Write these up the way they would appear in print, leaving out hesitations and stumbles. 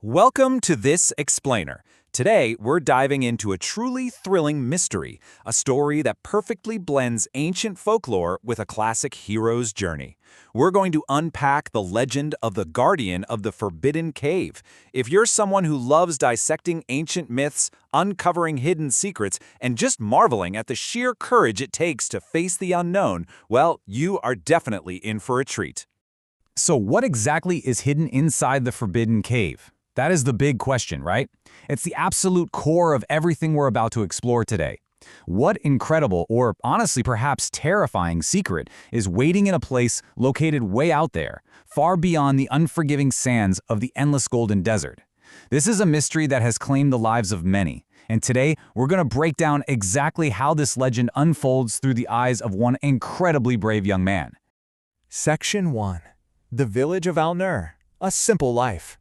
Welcome to This Explainer. Today, we're diving into a truly thrilling mystery, a story that perfectly blends ancient folklore with a classic hero's journey. We're going to unpack the legend of the guardian of the Forbidden Cave. If you're someone who loves dissecting ancient myths, uncovering hidden secrets, and just marveling at the sheer courage it takes to face the unknown, well, you are definitely in for a treat. So what exactly is hidden inside the Forbidden Cave? That is the big question, right? It's the absolute core of everything we're about to explore today. What incredible, or honestly perhaps terrifying secret is waiting in a place located way out there, far beyond the unforgiving sands of the endless golden desert? This is a mystery that has claimed the lives of many, and today we're going to break down exactly how this legend unfolds through the eyes of one incredibly brave young man. Section 1. The Village of Al-Nur, A Simple Life.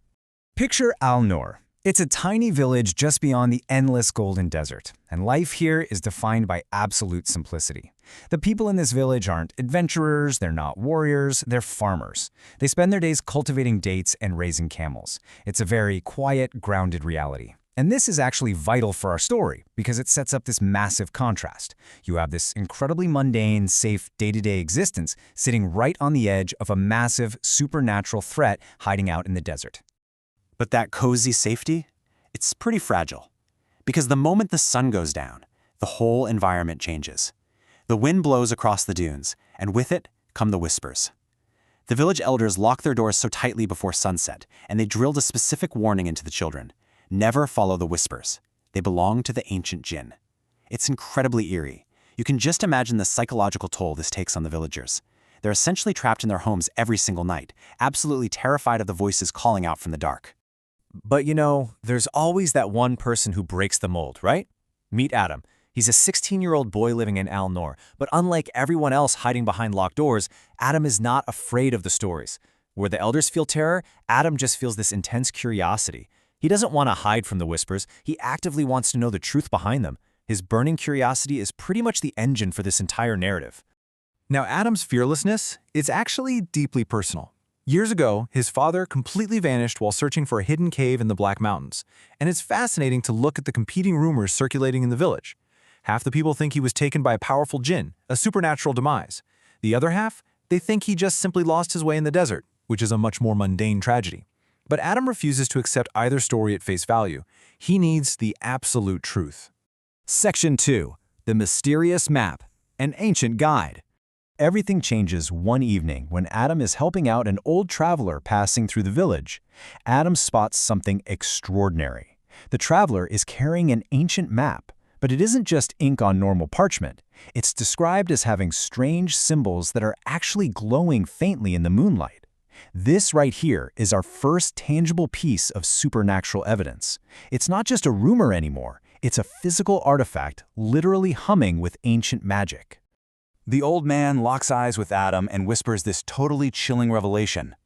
Picture Al-Nur. It's a tiny village just beyond the endless golden desert, and life here is defined by absolute simplicity. The people in this village aren't adventurers, they're not warriors, they're farmers. They spend their days cultivating dates and raising camels. It's a very quiet, grounded reality. And this is actually vital for our story because it sets up this massive contrast. You have this incredibly mundane, safe, day-to-day existence sitting right on the edge of a massive, supernatural threat hiding out in the desert. But that cozy safety, it's pretty fragile. Because the moment the sun goes down, the whole environment changes. The wind blows across the dunes, and with it come the whispers. The village elders lock their doors so tightly before sunset, and they drilled a specific warning into the children. Never follow the whispers. They belong to the ancient Jinn. It's incredibly eerie. You can just imagine the psychological toll this takes on the villagers. They're essentially trapped in their homes every single night, absolutely terrified of the voices calling out from the dark. But you know, there's always that one person who breaks the mold, right? Meet Adam. He's a 16-year-old boy living in Al-Nur, but unlike everyone else hiding behind locked doors, Adam is not afraid of the stories. Where the elders feel terror, Adam just feels this intense curiosity. He doesn't want to hide from the whispers, he actively wants to know the truth behind them. His burning curiosity is pretty much the engine for this entire narrative. Now, Adam's fearlessness is actually deeply personal. Years ago, his father completely vanished while searching for a hidden cave in the Black Mountains, and it's fascinating to look at the competing rumors circulating in the village. Half the people think he was taken by a powerful Jinn, a supernatural demise. The other half, they think he just simply lost his way in the desert, which is a much more mundane tragedy. But Adam refuses to accept either story at face value. He needs the absolute truth. Section 2. The Mysterious Map, an Ancient Guide. Everything changes one evening when Adam is helping out an old traveler passing through the village. Adam spots something extraordinary. The traveler is carrying an ancient map, but it isn't just ink on normal parchment. It's described as having strange symbols that are actually glowing faintly in the moonlight. This right here is our first tangible piece of supernatural evidence. It's not just a rumor anymore, it's a physical artifact literally humming with ancient magic. The old man locks eyes with Adam and whispers this totally chilling revelation.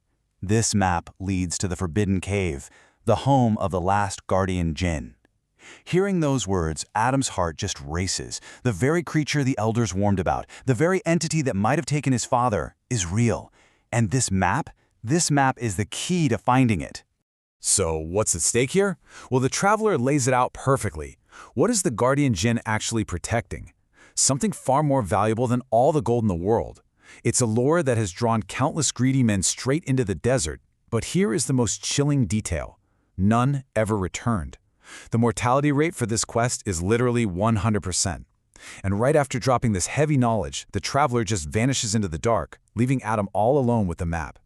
This map leads to the Forbidden Cave, the home of the last guardian Jinn. Hearing those words, Adam's heart just races. The very creature the elders warned about, the very entity that might have taken his father, is real. And this map is the key to finding it. So what's at stake here? Well, the traveler lays it out perfectly. What is the guardian Jinn actually protecting? Something far more valuable than all the gold in the world. It's a lure that has drawn countless greedy men straight into the desert, but here is the most chilling detail. None ever returned. The mortality rate for this quest is literally 100%. And right after dropping this heavy knowledge, the traveler just vanishes into the dark, leaving Adam all alone with the map.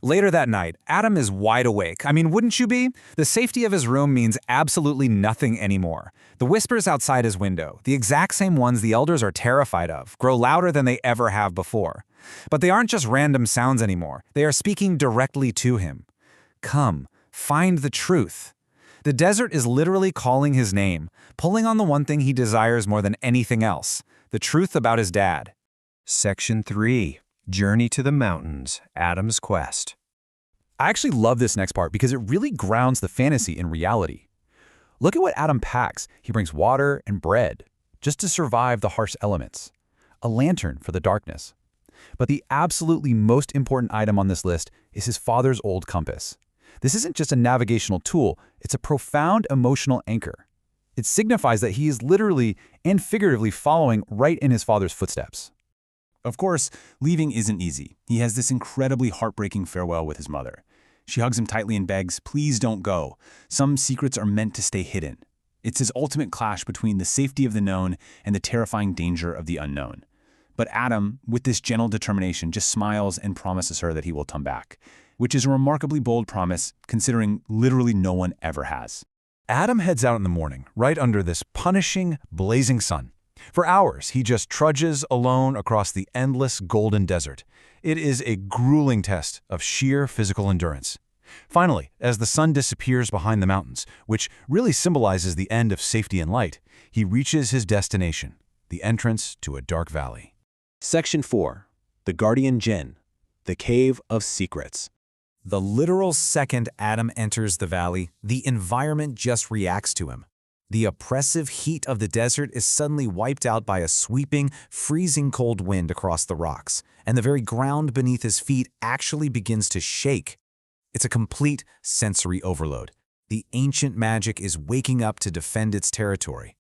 Later that night, Adam is wide awake. I mean, wouldn't you be? The safety of his room means absolutely nothing anymore. The whispers outside his window, the exact same ones the elders are terrified of, grow louder than they ever have before. But they aren't just random sounds anymore. They are speaking directly to him. Come, find the truth. The desert is literally calling his name, pulling on the one thing he desires more than anything else, the truth about his dad. Section 3. Journey to the Mountains, Adam's Quest. I actually love this next part because it really grounds the fantasy in reality. Look at what Adam packs. He brings water and bread, just to survive the harsh elements. A lantern for the darkness. But the absolutely most important item on this list is his father's old compass. This isn't just a navigational tool, it's a profound emotional anchor. It signifies that he is literally and figuratively following right in his father's footsteps. Of course, leaving isn't easy. He has this incredibly heartbreaking farewell with his mother. She hugs him tightly and begs, "Please don't go. Some secrets are meant to stay hidden." It's his ultimate clash between the safety of the known and the terrifying danger of the unknown. But Adam, with this gentle determination, just smiles and promises her that he will come back, which is a remarkably bold promise considering literally no one ever has. Adam heads out in the morning, right under this punishing, blazing sun. For hours, he just trudges alone across the endless golden desert. It is a grueling test of sheer physical endurance. Finally, as the sun disappears behind the mountains, which really symbolizes the end of safety and light, he reaches his destination, the entrance to a dark valley. Section 4. The Guardian Jinn. The Cave of Secrets. The literal second Adam enters the valley, the environment just reacts to him. The oppressive heat of the desert is suddenly wiped out by a sweeping, freezing cold wind across the rocks, and the very ground beneath his feet actually begins to shake. It's a complete sensory overload. The ancient magic is waking up to defend its territory.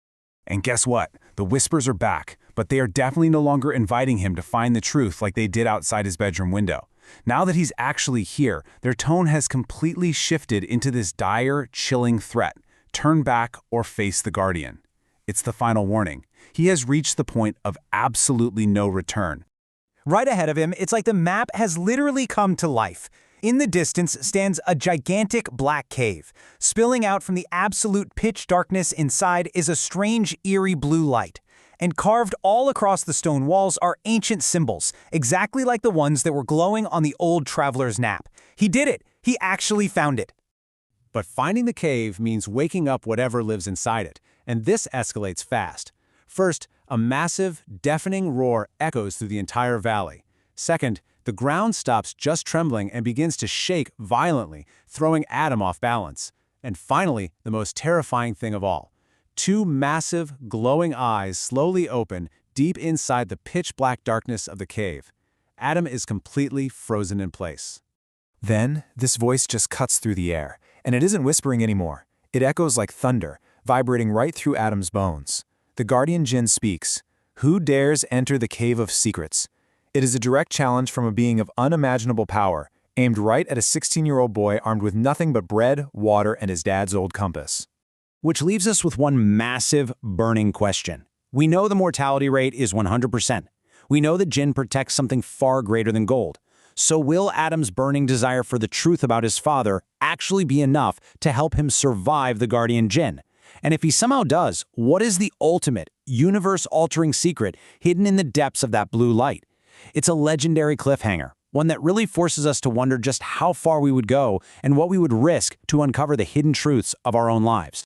And guess what? The whispers are back, but they are definitely no longer inviting him to find the truth like they did outside his bedroom window. Now that he's actually here, their tone has completely shifted into this dire, chilling threat. Turn back or face the Guardian. It's the final warning. He has reached the point of absolutely no return. Right ahead of him, it's like the map has literally come to life. In the distance stands a gigantic black cave. Spilling out from the absolute pitch darkness inside is a strange, eerie blue light. And carved all across the stone walls are ancient symbols, exactly like the ones that were glowing on the old traveler's nap. He did it! He actually found it! But finding the cave means waking up whatever lives inside it, and this escalates fast. First, a massive, deafening roar echoes through the entire valley. Second, the ground stops just trembling and begins to shake violently, throwing Adam off balance. And finally, the most terrifying thing of all. Two massive, glowing eyes slowly open deep inside the pitch-black darkness of the cave. Adam is completely frozen in place. Then, this voice just cuts through the air, and it isn't whispering anymore. It echoes like thunder, vibrating right through Adam's bones. The Guardian Jinn speaks, "Who dares enter the Cave of Secrets?" It is a direct challenge from a being of unimaginable power, aimed right at a 16-year-old boy armed with nothing but bread, water, and his dad's old compass. Which leaves us with one massive, burning question. We know the mortality rate is 100%. We know that Jinn protects something far greater than gold. So will Adam's burning desire for the truth about his father actually be enough to help him survive the Guardian Jinn? And if he somehow does, what is the ultimate, universe-altering secret hidden in the depths of that blue light? It's a legendary cliffhanger, one that really forces us to wonder just how far we would go and what we would risk to uncover the hidden truths of our own lives.